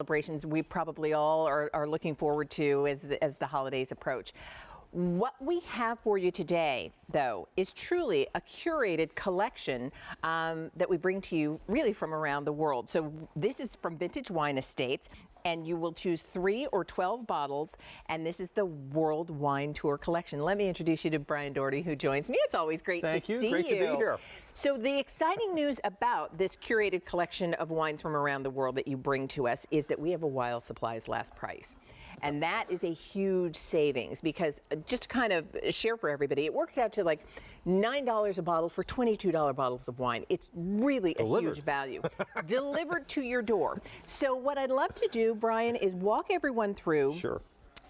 celebrations we probably all are looking forward to as the holidays approach. What we have for you today, though, is truly a curated collection that we bring to you really from around the world. So this is from Vintage Wine Estates, and you will choose 3 or 12 bottles, and this is the World Wine Tour collection. Let me introduce you to Brian Doherty, who joins me. It's always great to see you. Thank you. Great to be here. So the exciting news about this curated collection of wines from around the world that you bring to us is that we have a while supplies last price. And that is a huge savings because just to kind of share for everybody, it works out to like $9 a bottle for $22 bottles of wine. It's really a huge value. Delivered to your door. So what I'd love to do, Brian, is walk everyone through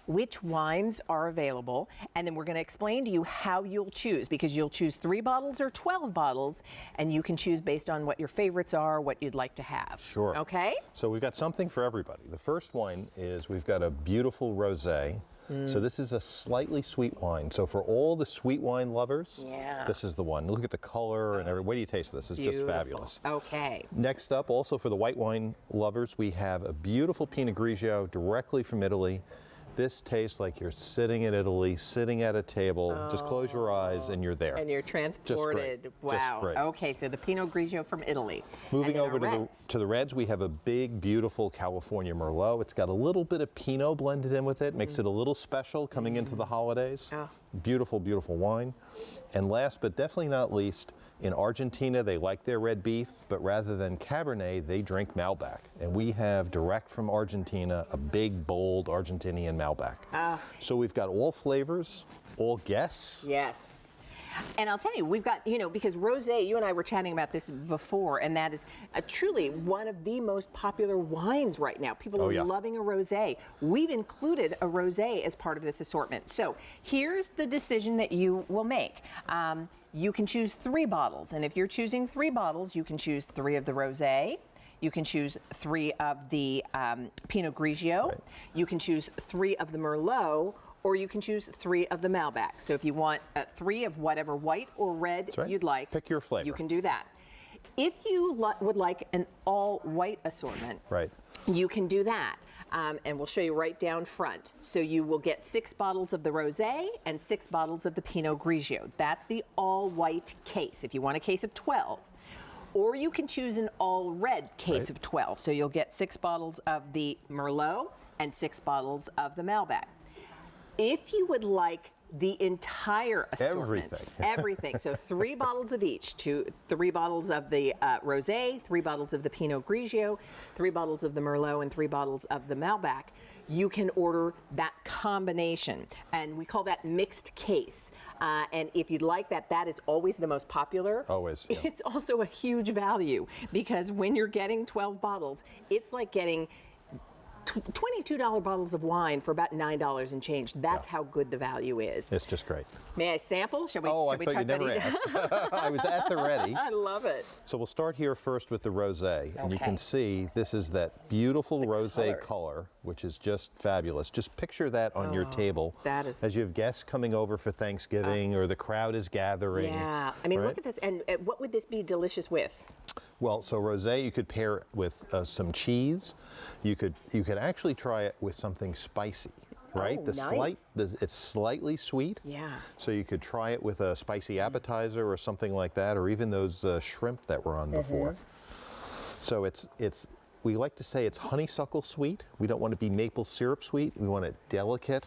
which wines are available, and then we're going to explain to you how you'll choose, because you'll choose 3 bottles or 12 bottles, and you can choose based on what your favorites are, what you'd like to have. Sure. Okay? So we've got something for everybody. The first one is we've got a beautiful rosé. So this is a slightly sweet wine. So for all the sweet wine lovers, this is the one. Look at the color and everything. What do you taste this? It's just fabulous. Okay. Next up, also for the white wine lovers, we have a beautiful Pinot Grigio directly from Italy. This tastes like you're sitting in Italy, sitting at a table. Just close your eyes and you're there. And you're transported. Wow. Okay, so the Pinot Grigio from Italy. Moving over to the reds, we have a big, beautiful California Merlot. It's got a little bit of Pinot blended in with it, makes it a little special coming into the holidays. Beautiful, beautiful wine. And last but definitely not least, in Argentina, they like their red beef, but rather than Cabernet, they drink Malbec. And we have direct from Argentina, a big, bold Argentinian Malbec. So we've got all flavors, all guests. Yes. And I'll tell you, we've got, because rosé, you and I were chatting about this before, and that is truly one of the most popular wines right now. People are loving a rosé. We've included a rosé as part of this assortment. So here's the decision that you will make. You can choose 3 bottles, and if you're choosing 3 bottles, you can choose 3 of the rosé. You can choose 3 of the Pinot Grigio. You can choose 3 of the Merlot, or you can choose 3 of the Malbec. So if you want 3 of whatever white or red you'd like, pick your flavor. You can do that. If you would like an all-white assortment, you can do that. And we'll show you right down front. So you will get 6 bottles of the rosé and 6 bottles of the Pinot Grigio. That's the all-white case. If you want a case of 12. Or you can choose an all-red case of 12. So you'll get 6 bottles of the Merlot and 6 bottles of the Malbec. If you would like the entire assortment, everything. So 3 bottles of each, 3 bottles of the rosé, 3 bottles of the Pinot Grigio, 3 bottles of the Merlot, and 3 bottles of the Malbec. You can order that combination, and we call that mixed case. And if you'd like that, that is always the most popular. Always. Yeah. It's also a huge value because when you're getting 12 bottles, it's like getting $22 bottles of wine for about $9 and change. That's how good the value is. It's just great. May I sample? Shall we? I thought you never asked. I was at the ready. I love it. So we'll start here first with the rosé, and you can see this is that beautiful rosé color, which is just fabulous. Just picture that on your table as you have guests coming over for Thanksgiving or the crowd is gathering. Yeah, I mean, look at this. And what would this be delicious with? Well, so rosé you could pair with some cheese. You could actually try it with something spicy, right? It's slightly sweet. Yeah. So you could try it with a spicy appetizer or something like that, or even those shrimp that were on before. So we like to say it's honeysuckle sweet. We don't want to be maple syrup sweet. We want it delicate,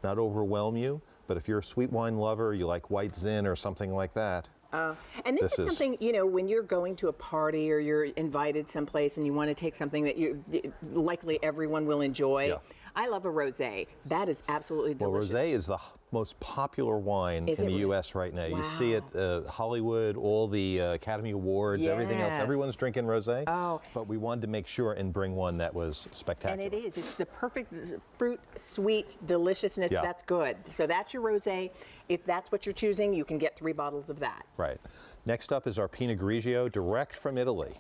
not overwhelm you. But if you're a sweet wine lover, you like white zin or something like that. And this is something, when you're going to a party or you're invited someplace and you want to take something that likely everyone will enjoy. I love a rosé. That is absolutely delicious. Well, rosé is the most popular wine in the U.S. right now. You see it, Hollywood, all the Academy Awards, everything else. Everyone's drinking rosé. But we wanted to make sure and bring one that was spectacular. And it is. It's the perfect fruit, sweet deliciousness. That's good. So that's your rosé. If that's what you're choosing, you can get 3 bottles of that. Right. Next up is our Pinot Grigio, direct from Italy.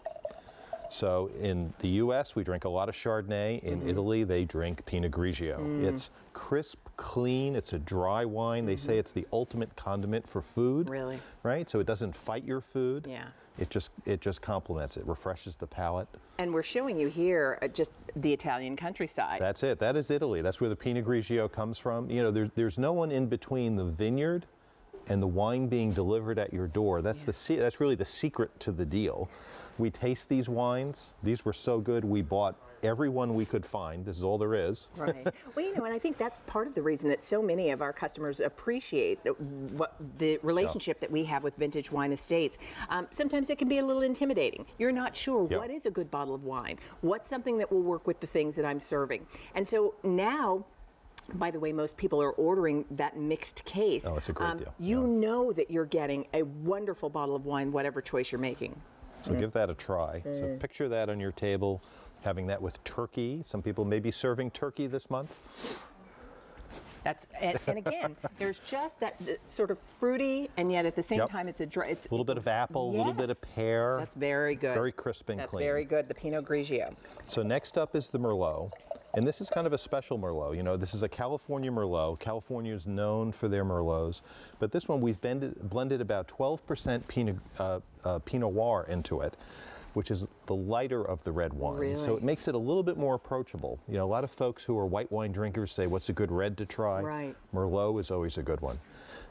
So in the U.S., we drink a lot of Chardonnay. In Italy, they drink Pinot Grigio. It's crisp, clean. It's a dry wine. They say it's the ultimate condiment for food. Really? Right? So it doesn't fight your food. Yeah. It just complements it, refreshes the palate. And we're showing you here just the Italian countryside. That's it. That is Italy. That's where the Pinot Grigio comes from. You know, there's no one in between the vineyard and the wine being delivered at your door. That's that's really the secret to the deal. We taste these wines. These were so good, we bought every one we could find. This is all there is. Right. Well, you know, and I think that's part of the reason that so many of our customers appreciate the relationship that we have with Vintage Wine Estates. Sometimes it can be a little intimidating. You're not sure what is a good bottle of wine, what's something that will work with the things that I'm serving. And so now, by the way, most people are ordering that mixed case. Oh, it's a great deal. You know that you're getting a wonderful bottle of wine, whatever choice you're making. So give that a try. So picture that on your table, having that with turkey. Some people may be serving turkey this month. And again, there's just that sort of fruity, and yet at the same time, it's a dry. It's a little bit of apple, a little bit of pear. That's very good. Very crisp and clean. That's very good. The Pinot Grigio. So next up is the Merlot. And this is kind of a special Merlot. You know, this is a California Merlot. California is known for their Merlots. But this one, we've blended about 12% Pinot Noir into it, which is the lighter of the red wine. Really? So it makes it a little bit more approachable. You know, a lot of folks who are white wine drinkers say, what's a good red to try? Right. Merlot is always a good one.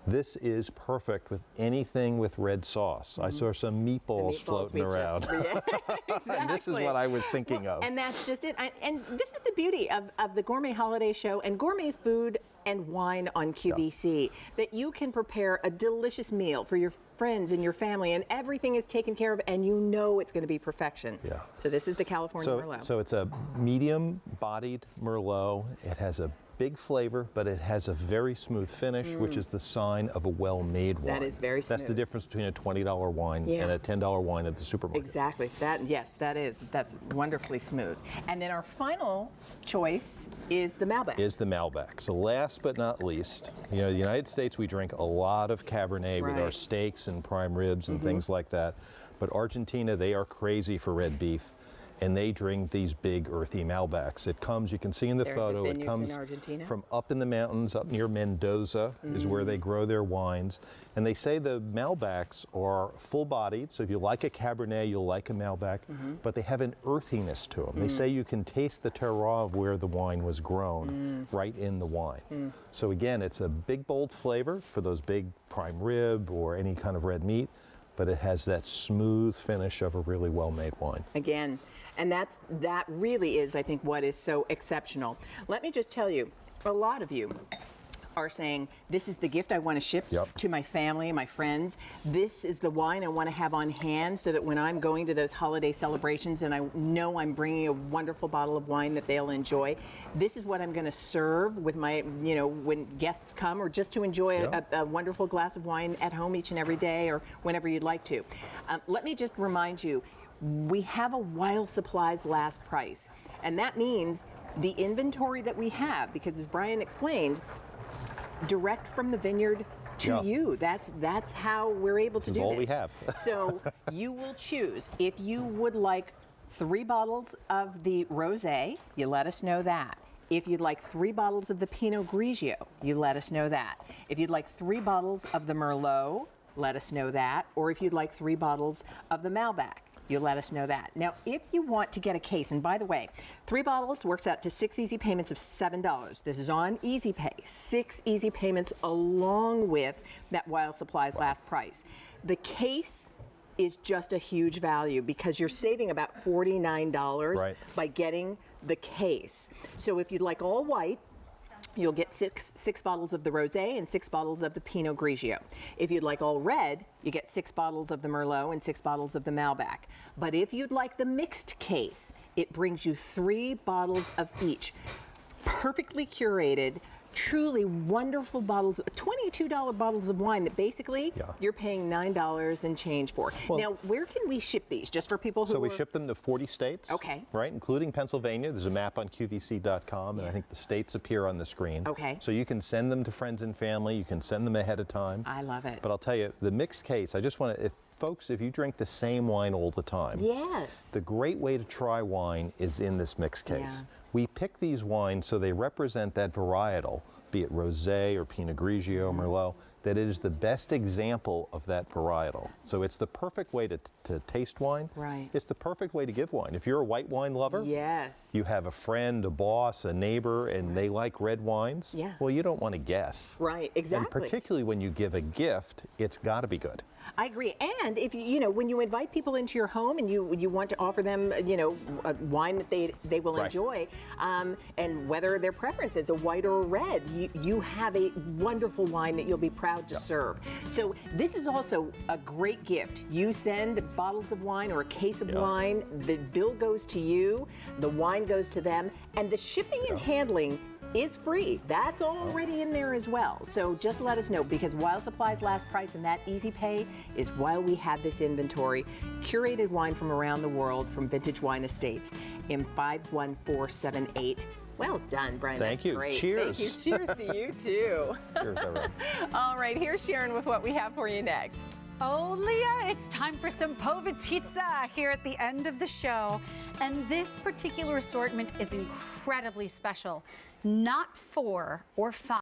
This is perfect with anything with red sauce. I saw some meatballs floating around. Yeah, exactly. And this is what I was thinking of. And that's just it. And this is the beauty of the Gourmet Holiday Show and gourmet food and wine on QVC, that you can prepare a delicious meal for your friends and your family, and everything is taken care of, and you know it's going to be perfection. Yeah. So this is the California Merlot. So it's a medium-bodied Merlot. It has a big flavor, but it has a very smooth finish, which is the sign of a well-made wine. That is very smooth. That's the difference between a $20 wine and a $10 wine at the supermarket. Exactly. That's wonderfully smooth. And then our final choice is the Malbec. So last but not least, you know, the United States, we drink a lot of Cabernet with our steaks and prime ribs and things like that. But Argentina, they are crazy for red beef. And they drink these big earthy Malbecs. It comes, you can see in the photo, it comes from up in the mountains, up near Mendoza is where they grow their wines. And they say the Malbecs are full-bodied, so if you like a Cabernet, you'll like a Malbec, but they have an earthiness to them. They say you can taste the terroir of where the wine was grown right in the wine. So again, it's a big, bold flavor for those big prime rib or any kind of red meat, but it has that smooth finish of a really well-made wine. Again. And that really is, I think, what is so exceptional. Let me just tell you, a lot of you are saying, this is the gift I want to ship to my family and my friends. This is the wine I want to have on hand so that when I'm going to those holiday celebrations and I know I'm bringing a wonderful bottle of wine that they'll enjoy, this is what I'm going to serve with my, you know, when guests come, or just to enjoy a wonderful glass of wine at home each and every day, or whenever you'd like to. Let me just remind you, we have a while supplies last price, and that means the inventory that we have, because as Brian explained, direct from the vineyard to you. That's how we're able to do this. This is all we have. So you will choose. If you would like 3 bottles of the Rosé, you let us know that. If you'd like 3 bottles of the Pinot Grigio, you let us know that. If you'd like 3 bottles of the Merlot, let us know that. Or if you'd like 3 bottles of the Malbec, you let us know that. Now, if you want to get a case, and by the way, 3 bottles works out to 6 easy payments of $7. This is on Easy Pay. 6 easy payments along with that while supplies last price. The case is just a huge value because you're saving about $49 by getting the case. So if you'd like all white, you'll get six bottles of the Rosé and 6 bottles of the Pinot Grigio. If you'd like all red, you get 6 bottles of the Merlot and 6 bottles of the Malbec. But if you'd like the mixed case, it brings you 3 bottles of each. Perfectly curated, truly wonderful bottles, $22 bottles of wine that basically you're paying $9 and change for. Well, now, where can we ship these? Just for people who So we ship them to 40 states, right, including Pennsylvania. There's a map on QVC.com, and I think the states appear on the screen. So you can send them to friends and family. You can send them ahead of time. I love it. But I'll tell you, the mixed case, I just want to, folks, if you drink the same wine all the time, Yes. the great way to try wine is in this mix case. Yeah. We pick these wines so they represent that varietal, be it Rosé or Pinot Grigio, Merlot, that it is the best example of that varietal. So it's the perfect way to taste wine. Right. It's the perfect way to give wine. If you're a white wine lover, Yes. you have a friend, a boss, a neighbor, and they like red wines, Yeah. well, you don't want to guess. Right, exactly. And particularly when you give a gift, it's got to be good. I agree. And if you when you invite people into your home and you want to offer them, a wine that they will Right. enjoy, and whether their preference is a white or a red, you have a wonderful wine that you'll be proud to serve. So this is also a great gift. You send bottles of wine or a case of wine, the bill goes to you, the wine goes to them, and the shipping and handling is free. That's already in there as well. So just let us know, because while supplies last, price and that easy pay is while we have this inventory. Curated wine from around the world from Vintage Wine Estates in 51478. Well done, Brian. Thank That's you. Great. Cheers. Thank you. Cheers to you too. Cheers, everyone. All right, here's Sharon with what we have for you next. Oh, Leah, it's time for some Povatizza here at the end of the show. And this particular assortment is incredibly special. Not 4 or 5.